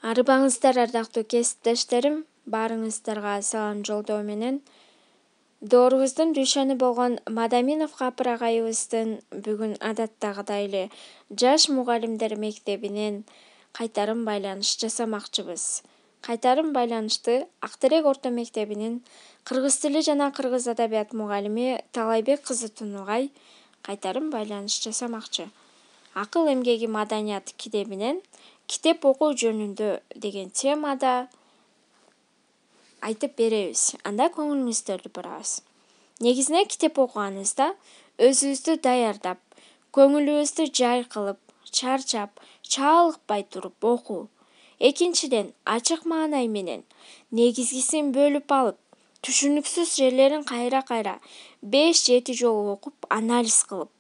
Арыбаңыздар, ардактуу кесиптештерим, баарыңыздарга салам жолдоо менен доорубуздун дүйшөнү болгон Мадаминов Капыр агайыбыздын бүгүн адаттагыдай эле Жаш мугалимдер мектебинен кайтарым байланыш жасамакчыбыз. Кайтарым байланышты Ак Терек орто мектебинин кыргыз тили жана кыргыз адабият мугалими Талайбек кызы Тунугай кайтарым байланыш жасамакчы. Акыл эмгеги маданият китебинен китеп окуу жөнүндө деген темада айтып беребиз. Анда көңүлүңүздөрдү бурабыз. Негизинен китеп окуганыбызда өзүбүздү даярдап, көңүлүбүздү жай кылып, чарчап, чалыкпай туруп окуу. Экинчиден, ачык маанай менен негизгисин бөлүп алып, түшүнүксүз жерлерин кайра-кайра 5-7 жолу окуп, анализ кылып,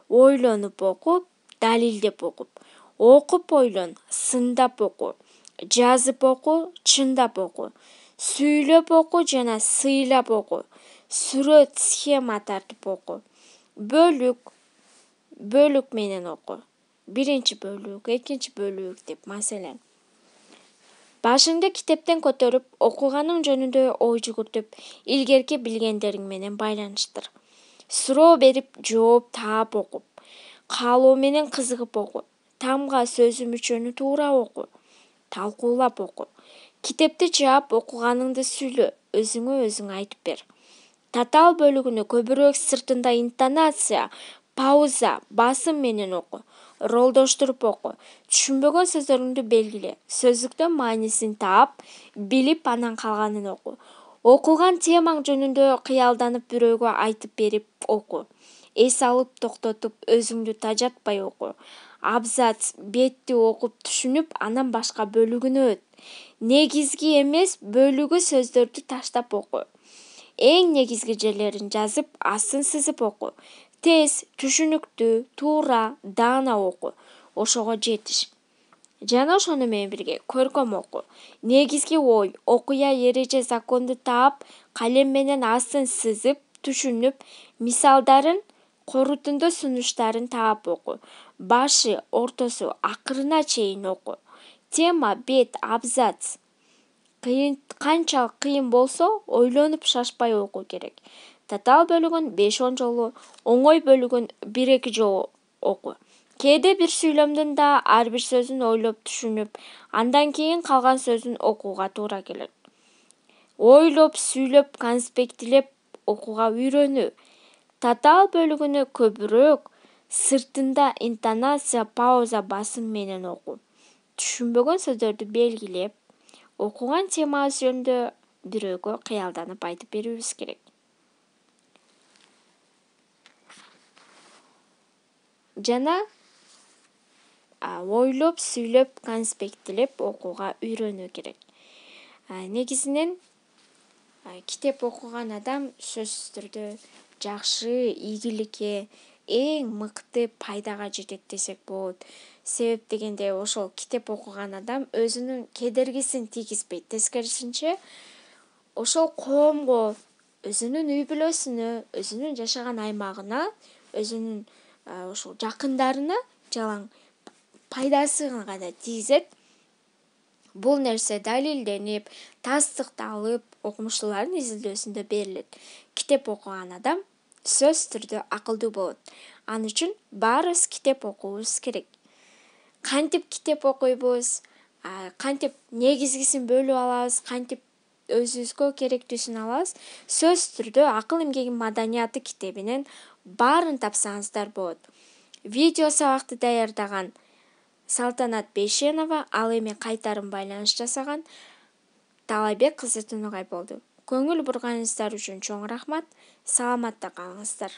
ойлонуп окуп, далилдеп окуп ойлон, сындап окуу, жазып окуу, чындап окуу, сүйлөп окуу жана сыйлап окуу, сүрөт, схема тартып окуу, бөлүк менен окуу. Биринчи бөлүк, экинчи бөлүк деп маселен. Башыңды китептен көтөрүп, окуганың жөнүндө ой жүгүртүп, илгерки билгендериң менен байланыштыр. Суроо берип, жооп таап окуп, каалоо менен кызыгып окуу, тамга сөзү мүчөнү туура окуу, талкуулап окуу. Китепти жаап, окуганыңды сүйлө, өзүңө өзүң айтып бер. Татаал бөлүгүнү көбүрөөк сыртында интонация, пауза, басым менен окуу. Ролдоштуруп окуу. Түшүнбөгөн сөздөрүңдү белгиле. Сөздүктөн маанисин таап, билип, анан калганын окуу. Окулган темаң жөнүндө кыялданып бирөөгө айтып берип окуу. Эс алып, токтотуп, өзүңдү тажатпай окуу. Абзац, бетти окуп түшүнүп, анан башка бөлүгүнө өт. Негизги эмес бөлүгү сөздөрдү таштап окуу. Эң негизги жерлерин жазып, астын сызып окуу. Тез, түшүнүктүү, туура, даана окуу. Ошого жетиш. Жана ошону менен бирге көркөм окуу. Негизги ой, окуя, эреже, законду таап, калем менен астын сызып, түшүнүп, мисалдарын, корутунду сунуштарын таап окуу. Башы, ортосу, акырына чейин окуу. Тема, бет, абзац канчалык кыйын болсо, ойлонуп шашпай окуу керек. Татаал бөлүгүн 5-10 жолу, оңой бөлүгүн 1-2 жолу окуу. Кээде бир сүйлөмдүн да ар бир сөзүн ойлоп түшүнүп, андан кийин калган сөзүн окууга туура келет. Ойлоп, сүйлөп, конспектилеп окууга үйрөнүү. Татаал бөлүгүнү көбүрөөк сыртында интонация, пауза, басым менен окуу. Түшүнбөгөн сөздөрдү белгилеп, окуган темабыз жөнүндө бирөөгө кыялданып айтып берүүбүз керек. Жана ойлоп, сүйлөп, конспектилеп окууга үйрөнүү керек. Негизинен китеп окуган адам сөзсүз түрдө жакшы, ийгиликке, эң мыкты пайдага жетет десек болот. Себеп дегенде ошол китеп окуган адам өзүнүн кедергисин тийгизбейт. Тескерисинче, ошол коомго, өзүнүн үй бүлөсүнө, өзүнүн жашаган аймагына, өзүнүн ошол жакындарына жалаң пайдасын гана тийгизет. Бул нерсе далилденип, тастыкталып, окумуштуулардын изилдөөсүндө берилет. Китеп окуган адам сөзсүз түрдө акылдуу болот. Ал үчүн баарыбыз китеп окуубуз керек. Кантип китеп окуйбуз, кантип негизгисин бөлүп алабыз, кантип өзүбүзгө керектүүсүн алабыз. Сөзсүз түрдө Акыл эмгеги маданияты китебинен баарын тапсаңыздар болот. Видео сабакты даярдаган Салтанат Бейшенова, ал эми кайтарым байланыш жасаган Талайбек кызы Тунугай болду. Көңүл бурганыңыздар үчүн чоң рахмат. Саламатта калыңыздар.